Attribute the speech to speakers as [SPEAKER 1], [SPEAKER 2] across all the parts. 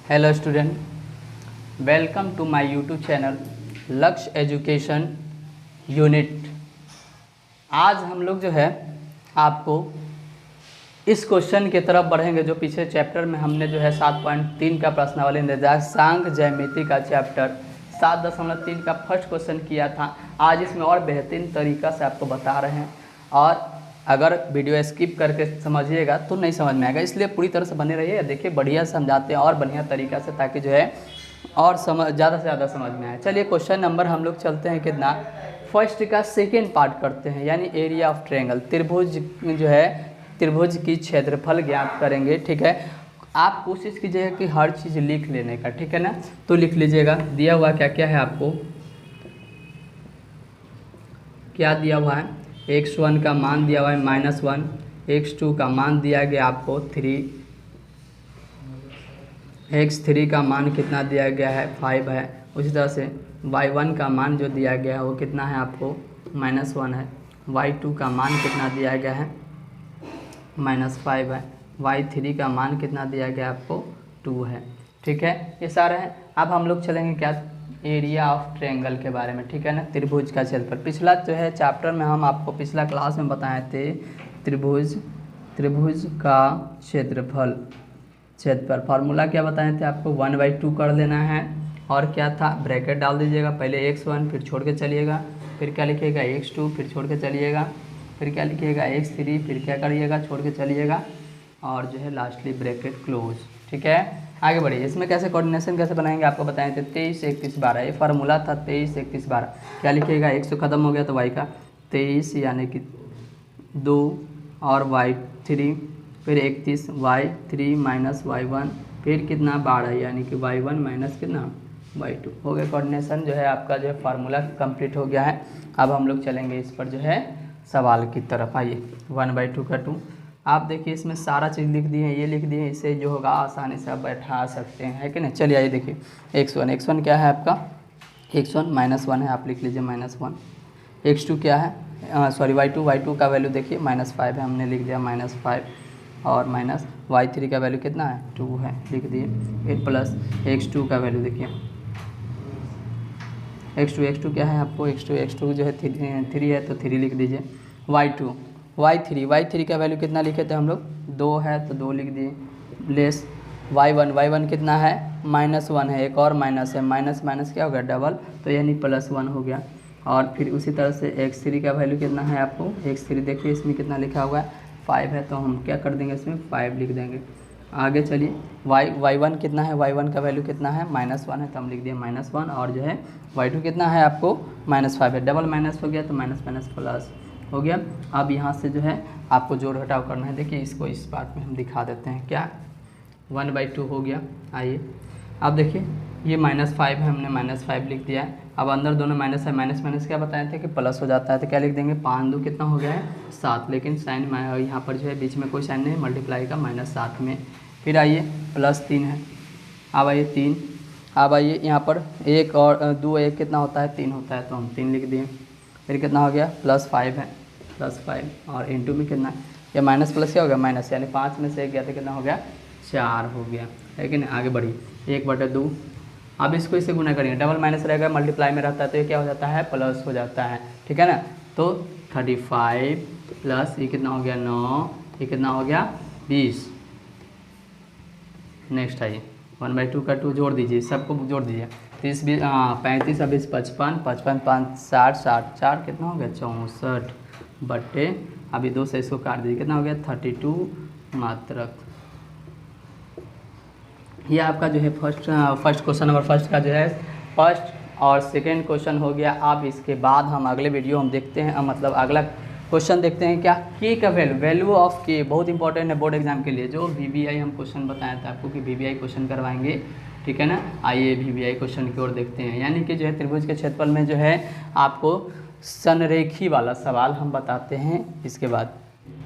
[SPEAKER 1] Hello student, welcome to my YouTube channel Lakshya education unit. आज हम लोग जो है आपको इस क्वेश्चन की तरफ बढ़ेंगे जो पीछे चैप्टर में हमने जो है 7.3 का प्रश्नावली निर्देशांक ज्यामिति का चैप्टर 7.3 का फर्स्ट क्वेश्चन किया था। आज इसमें और बेहतरीन तरीक़ा से आपको बता रहे हैं, और अगर वीडियो स्किप करके समझिएगा तो नहीं समझ में आएगा, इसलिए पूरी तरह से बने रहिए। देखिए बढ़िया समझाते हैं और बढ़िया तरीक़ा से, ताकि जो है और ज़्यादा से ज़्यादा समझ में आए। चलिए क्वेश्चन नंबर हम लोग चलते हैं कितना, फर्स्ट का सेकेंड पार्ट करते हैं, यानी एरिया ऑफ ट्रायंगल। त्रिभुज जो है त्रिभुज की क्षेत्रफल ज्ञात करेंगे। ठीक है, आप कोशिश कीजिएगा कि हर चीज़ लिख लेने का, ठीक है ना। तो लिख लीजिएगा, दिया हुआ क्या क्या है आपको, क्या दिया हुआ है। x1 का मान दिया हुआ है -1, x2 का मान दिया गया आपको 3, x3 का मान कितना दिया गया है 5 है। उसी तरह से y1 का मान जो दिया गया है वो कितना है आपको -1 है, y2 का मान कितना दिया गया है -5 है, y3 का मान कितना दिया गया आपको 2 है। ठीक है, ये सारे हैं। अब हम लोग चलेंगे क्या, एरिया ऑफ ट्रायंगल के बारे में, ठीक है ना। त्रिभुज का क्षेत्रफल, पिछला जो है चैप्टर में हम आपको पिछला क्लास में बताए थे त्रिभुज का क्षेत्रफल फार्मूला क्या बताए थे आपको, 1/2 कर लेना है, और क्या था ब्रैकेट डाल दीजिएगा, पहले x1 फिर छोड़ के चलिएगा, फिर क्या लिखिएगा x2 फिर छोड़ के चलिएगा, फिर क्या लिखिएगा x3 फिर क्या करिएगा छोड़ के चलिएगा, और जो है लास्टली ब्रैकेट क्लोज। ठीक है, आगे बढ़िए। इसमें कैसे कोऑर्डिनेशन कैसे बनाएंगे आपको बताए थे, 23 31 12, ये फार्मूला था 23 31 12। क्या लिखिएगा, 100 खत्म हो गया तो y का 23 यानी कि 2 और y3 फिर 31 y3 माइनस y1 फिर कितना 12 यानी कि y1 माइनस कितना y2 हो गया। कोऑर्डिनेशन जो है आपका जो है फार्मूला कंप्लीट हो गया है। अब हम लोग चलेंगे इस पर जो है सवाल की तरफ। आइए 1/2 का 2, आप देखिए इसमें सारा चीज़ लिख दिए हैं, ये लिख दिए हैं, इसे जो होगा आसानी से आप बैठा सकते हैं, है कि नहीं। चलिए आइए देखिए, x1 क्या है आपका, x1 -1 है, आप लिख लीजिए -1। x2 क्या है, सॉरी y2 का वैल्यू देखिए -5 है, हमने लिख दिया -5, और माइनस y3 का वैल्यू कितना है 2 है, लिख दिए। फिर प्लस x2 का वैल्यू देखिए, x2 क्या है आपको, x2 जो है 3 है तो 3 लिख दीजिए। y3 का वैल्यू कितना लिखे थे हम लोग, 2 है तो 2 लिख दिए, लेस y1 कितना है -1 है, एक और माइनस है, माइनस क्या हो गया डबल, तो यानी +1 हो गया। और फिर उसी तरह से x3 का वैल्यू कितना है आपको, x3 देखिए इसमें कितना लिखा हुआ है 5 है, तो हम क्या कर देंगे इसमें 5 लिख देंगे। आगे चलिए y1 कितना है, y1 का वैल्यू कितना है -1 है, तो हम लिख दिए -1, और जो है y2 कितना है आपको -5 है, डबल माइनस हो गया तो माइनस प्लस हो गया। अब यहाँ से जो है आपको जोड़ घटाव करना है। देखिए इसको इस पार्ट में हम दिखा देते हैं, क्या 1/2 हो गया। आइए अब देखिए ये -5 है, हमने -5 लिख दिया है। अब अंदर दोनों माइनस है, माइनस क्या बताए थे कि प्लस हो जाता है, तो क्या लिख देंगे 5 2 कितना हो गया है 7, लेकिन साइन यहाँ पर जो है बीच में कोई साइन नहीं, मल्टीप्लाई का -7 में। फिर आइए +3 है, अब आइए 3, अब आइए यहाँ पर 1 और 2 1 कितना होता है 3 होता है, तो हम 3 लिख दिए। फिर कितना हो गया +5 है, +5 और इंटू में कितना या माइनस प्लस क्या हो गया माइनस, यानी 5 में से 1 गया तो कितना हो गया 4 हो गया, है कि नहीं। आगे बढ़िए 1/2, अब इसको इससे गुना करेंगे, डबल माइनस रहेगा मल्टीप्लाई में रहता है तो ये क्या हो जाता है प्लस हो जाता है, ठीक है ना। तो 35 प्लस ये कितना हो गया 9, ये कितना हो गया 20। नेक्स्ट आइए 1/2 का 2 जोड़ दीजिए, सबको जोड़ दीजिए, 30 20 35 और 20 55, 55 5 60 60 4 कितना हो गया 64 बट्टे, अभी 2 से इसको काट दीजिए, कितना हो गया 32 मात्रक। ये आपका जो है फर्स्ट क्वेश्चन नंबर फर्स्ट का जो है फर्स्ट और सेकेंड क्वेश्चन हो गया। अब इसके बाद हम अगले वीडियो हम देखते हैं, मतलब अगला क्वेश्चन देखते हैं क्या, के का वैल्यू ऑफ के, बहुत इंपॉर्टेंट है बोर्ड एग्जाम के लिए। जो VBI हम क्वेश्चन बताया था आपको कि VBI क्वेश्चन करवाएंगे, ठीक है ना। आइए VBI क्वेश्चन की ओर देखते हैं, यानी कि जो है त्रिभुज के क्षेत्रफल में जो है आपको संरेखी वाला सवाल हम बताते हैं इसके बाद,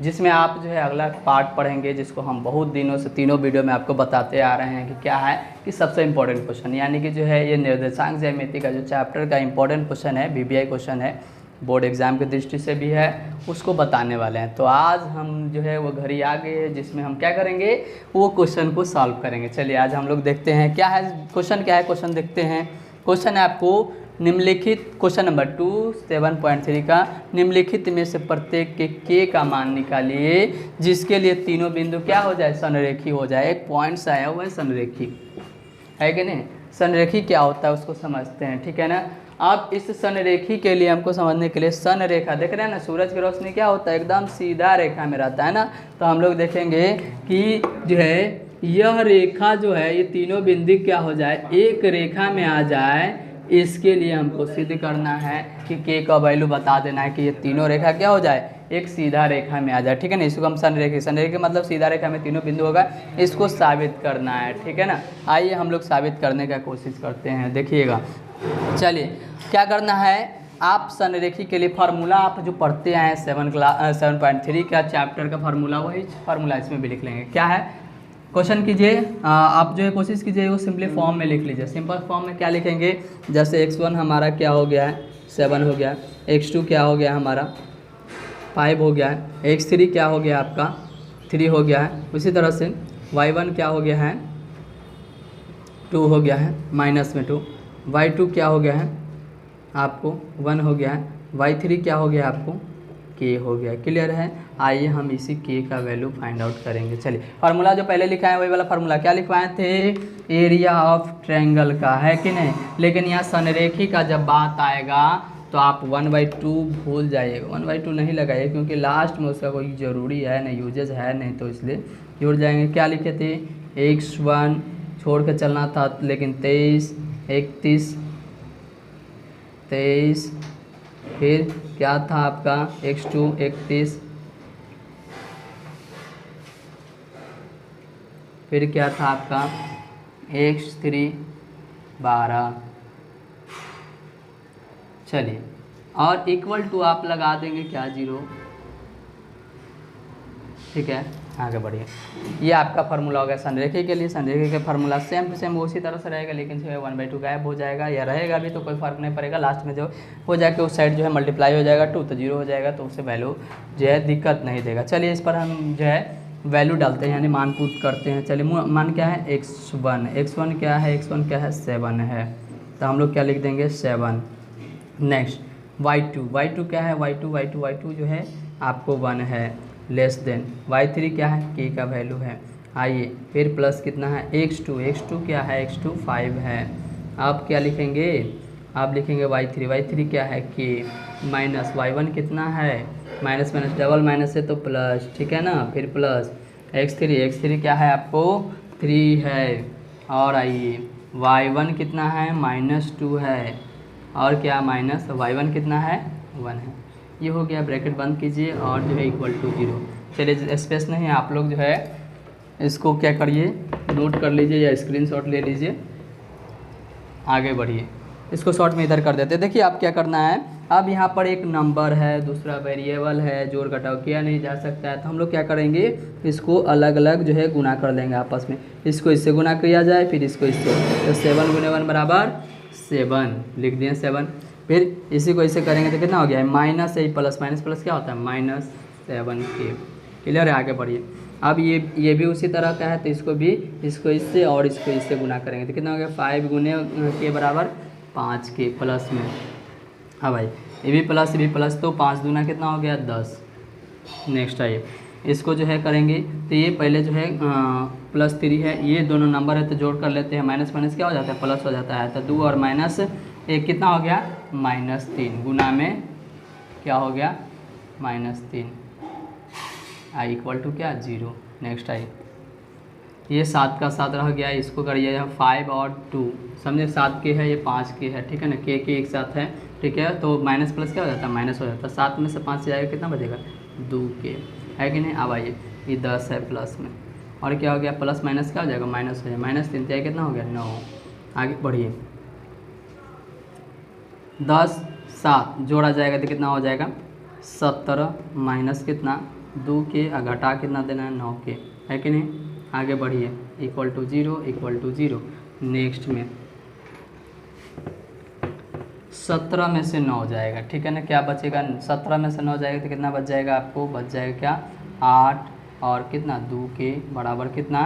[SPEAKER 1] जिसमें आप जो है अगला पार्ट पढ़ेंगे, जिसको हम बहुत दिनों से तीनों वीडियो में आपको बताते आ रहे हैं कि क्या है कि सबसे इम्पोर्टेंट क्वेश्चन, यानी कि जो है ये निर्देशांक ज्यामिति का जो चैप्टर का इम्पोर्टेंट क्वेश्चन है, VBI क्वेश्चन है, बोर्ड एग्ज़ाम की दृष्टि से भी है, उसको बताने वाले हैं। तो आज हम जो है वो घड़ी आ गई है जिसमें हम क्या करेंगे, वो क्वेश्चन को सॉल्व करेंगे। चलिए आज हम लोग देखते हैं क्या है क्वेश्चन, क्या है क्वेश्चन देखते हैं। क्वेश्चन है आपको निम्नलिखित, क्वेश्चन नंबर 2 7.3 का, निम्नलिखित में से प्रत्येक के का मान निकालिए जिसके लिए तीनों बिंदु क्या हो जाए, संरेखी हो जाए। एक पॉइंट्स आया हुआ है संरेखी, है कि नहीं। संरेखी क्या होता है उसको समझते हैं, ठीक है ना। अब इस संरेखी के लिए हमको समझने के लिए संरेखा देख रहे हैं ना, सूरज की रोशनी क्या होता है, एकदम सीधा रेखा में रहता है ना। तो हम लोग देखेंगे कि जो है यह रेखा जो है ये तीनों बिंदु क्या हो जाए, एक रेखा में आ जाए। इसके लिए हमको सिद्ध करना है कि के का वैल्यू बता देना है कि ये तीनों रेखा क्या हो जाए, एक सीधा रेखा में आ जाए, ठीक है ना। इसको हम संरेखी, संरेखी मतलब सीधा रेखा में तीनों बिंदु होगा, इसको साबित करना है, ठीक है ना। आइए हम लोग साबित करने का कोशिश करते हैं, देखिएगा। चलिए क्या करना है, आप संरेखी के लिए फार्मूला आप जो पढ़ते हैं 7.3 का चैप्टर का फार्मूला, वही फार्मूला इसमें भी लिख लेंगे। क्या है, क्वेश्चन कीजिए, आप जो है कोशिश कीजिए वो सिंपली फॉर्म में लिख लीजिए। सिंपल फॉर्म में क्या लिखेंगे, जैसे x1 हमारा क्या हो गया है 7 हो गया, x2 क्या हो गया हमारा 5 हो गया है, x3 क्या हो गया आपका 3 हो गया है। उसी तरह से y1 क्या हो गया है 2 हो गया है, माइनस में 2, y2 क्या हो गया है आपको 1 हो गया है, y3 क्या हो गया आपको k हो गया। क्लियर है। आइए हम इसी k का वैल्यू फाइंड आउट करेंगे। चलिए फार्मूला जो पहले लिखा है वही वाला फार्मूला क्या लिखवाए थे, एरिया ऑफ ट्रायंगल का, है कि नहीं। लेकिन यहाँ संरेखी का जब बात आएगा तो आप 1/2 भूल जाइएगा, 1/2 नहीं लगाइए क्योंकि लास्ट में उसका कोई ज़रूरी है नहीं, यूजेज है नहीं, तो इसलिए जुड़ जाएंगे। क्या लिखे थे, x1 छोड़ के चलना था, लेकिन 23 31 23, फिर क्या था आपका x2 31, फिर क्या था आपका x3 12। चलिए और इक्वल टू आप लगा देंगे क्या 0, ठीक है। आगे बढ़िए, ये आपका फार्मूला हो गया संरेखी के लिए। संरेखी के फार्मूला सेम टू सेम उसी तरह से रहेगा, लेकिन जो है 1/2 गायब हो जाएगा, या रहेगा भी तो कोई फर्क नहीं पड़ेगा। लास्ट में जो हो जाके उस साइड जो है मल्टीप्लाई हो जाएगा 2 तो 0 हो जाएगा, तो उससे वैल्यू जो है दिक्कत नहीं देगा। चलिए इस पर हम जो है वैल्यू डालते हैं, यानी मान पुट करते हैं। चलिए मान क्या है x1 क्या है, x1 क्या है 7 है, तो हम लोग क्या लिख देंगे 7। नेक्स्ट y2 क्या है, y2 जो है आपको 1 है, लेस देन y3 क्या है k का वैल्यू है। आइए फिर प्लस कितना है x2 क्या है, x2 5 है। आप क्या लिखेंगे, आप लिखेंगे y3 क्या है k, माइनस y1 कितना है, माइनस डबल माइनस है तो प्लस, ठीक है ना। फिर प्लस x3 क्या है आपको 3 है। और आइए y1 कितना है -2 है, और क्या माइनस y1 कितना है 1 है। ये हो गया, ब्रैकेट बंद कीजिए और जो है इक्वल टू 0। चलिए स्पेस नहीं है, आप लोग जो है इसको क्या करिए नोट कर लीजिए या स्क्रीनशॉट ले लीजिए। आगे बढ़िए, इसको शॉर्ट में इधर कर देते हैं। देखिए आप क्या करना है, अब यहाँ पर एक नंबर है, दूसरा वेरिएबल है, जोड़ घटाव किया नहीं जा सकता है, तो हम लोग क्या करेंगे इसको अलग अलग जो है गुना कर देंगे आपस में। इसको इससे गुना किया जाए, फिर इसको इससे, तो 7 × 1 बराबर 7 लिख दिए 7। फिर इसी को इससे करेंगे तो कितना हो गया है माइनस से प्लस, माइनस प्लस क्या होता है -7k। क्लियर है। आगे बढ़िए, अब ये भी उसी तरह का है, तो इसको भी इसको इससे और इसको इससे गुना करेंगे तो कितना हो गया 5 × k बराबर 5k प्लस में। हाँ भाई ये भी प्लस, तो 5 दूना कितना हो गया 10। नेक्स्ट आइए इसको जो है करेंगे तो ये पहले जो है +3 है, ये दोनों नंबर है तो जोड़ कर लेते हैं, माइनस माइनस क्या हो जाता है प्लस हो जाता है, तो 2 और माइनस 1 कितना हो गया -3, गुना में क्या हो गया -3, आई इक्वल टू क्या 0। नेक्स्ट आई ये 7 का 7 रह गया, इसको करिए 5 और 2, समझे 7k है, ये 5k है, ठीक है ना, k एक साथ है, ठीक है। तो माइनस प्लस क्या हो जाता है माइनस हो जाता है, 7 में से 5 से जाएगा कितना बचेगा 2k, है कि नहीं। अब आइए ये 10 है प्लस में, और क्या हो गया प्लस माइनस क्या हो जाएगा माइनस हो जाएगा, -3 तो कितना हो गया 9। आगे बढ़िए 10 7 जोड़ा जाएगा तो कितना हो जाएगा 17, माइनस कितना 2k, घटा कितना देना है 9k, है कि नहीं। आगे बढ़िए इक्वल टू 0 नेक्स्ट में 17 में से 9 जाएगा, ठीक है ना। क्या बचेगा, 17 में से 9 जाएगा तो कितना बच जाएगा आपको, बच जाएगा क्या 8 और कितना 2 के बराबर कितना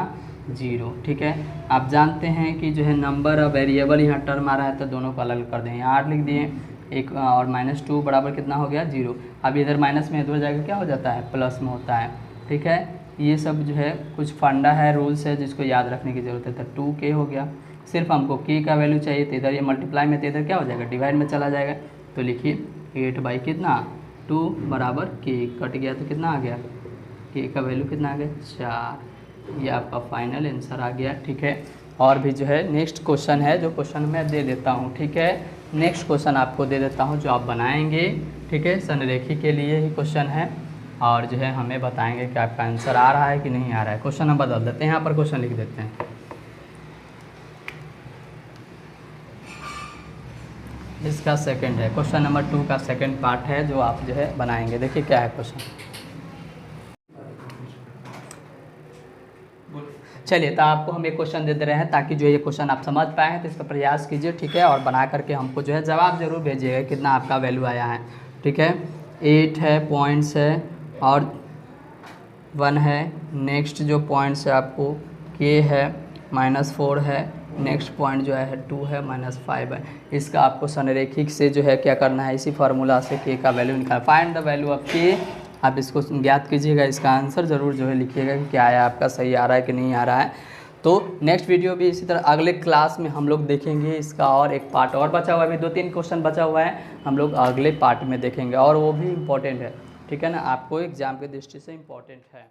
[SPEAKER 1] 0, ठीक है। आप जानते हैं कि जो है नंबर और वेरिएबल यहाँ टर्म आ रहा है तो दोनों को अलग कर दें, यहाँ 8 लिख दिए, एक और -2 बराबर कितना हो गया 0। अब इधर माइनस में इधर जाएगा क्या हो जाता है, प्लस में होता है, ठीक है। ये सब जो है कुछ फंडा है, रूल्स है जिसको याद रखने की ज़रूरत है। तो 2k हो गया, सिर्फ हमको k का वैल्यू चाहिए तो इधर ये मल्टीप्लाई में तो इधर क्या हो जाएगा डिवाइड में चला जाएगा। तो लिखिए 8 बाई कितना 2 बराबर k, कट गया तो कितना आ गया, k का वैल्यू कितना आ गया 4। ये आपका फाइनल आंसर आ गया, ठीक है। और भी जो है नेक्स्ट क्वेश्चन है, जो क्वेश्चन मैं दे देता हूँ, ठीक है। नेक्स्ट क्वेश्चन आपको दे देता हूँ जो आप बनाएंगे, ठीक है। संरेखी के लिए ही क्वेश्चन है और जो है हमें बताएंगे कि आपका आंसर आ रहा है कि नहीं आ रहा है। क्वेश्चन हम बदल देते हैं, यहाँ पर क्वेश्चन लिख देते हैं। इसका सेकंड है, क्वेश्चन नंबर 2 का सेकंड पार्ट है जो आप जो है बनाएंगे। देखिए क्या है क्वेश्चन। चलिए, तो आपको हम एक क्वेश्चन दे दे रहे हैं ताकि जो ये क्वेश्चन आप समझ पाएँ, तो इसका प्रयास कीजिए, ठीक है। और बना करके हमको जो है जवाब ज़रूर भेजिएगा कितना आपका वैल्यू आया है, ठीक है। 8 है, पॉइंट्स है और 1 है। नेक्स्ट जो पॉइंट्स है आपको k है, -4 है। नेक्स्ट पॉइंट जो है 2 है, -5 है। इसका आपको संरेखिक से जो है क्या करना है, इसी फार्मूला से k का वैल्यू निकाल, find the value of k। आप इसको ज्ञात कीजिएगा, इसका आंसर ज़रूर जो है लिखिएगा कि क्या आया आपका, सही आ रहा है कि नहीं आ रहा है। तो नेक्स्ट वीडियो भी इसी तरह अगले क्लास में हम लोग देखेंगे इसका, और एक पार्ट और बचा हुआ है, अभी 2-3 क्वेश्चन बचा हुआ है, हम लोग अगले पार्ट में देखेंगे और वो भी इम्पोर्टेंट है, ठीक है ना, आपको एग्जाम की दृष्टि से इम्पोर्टेंट है।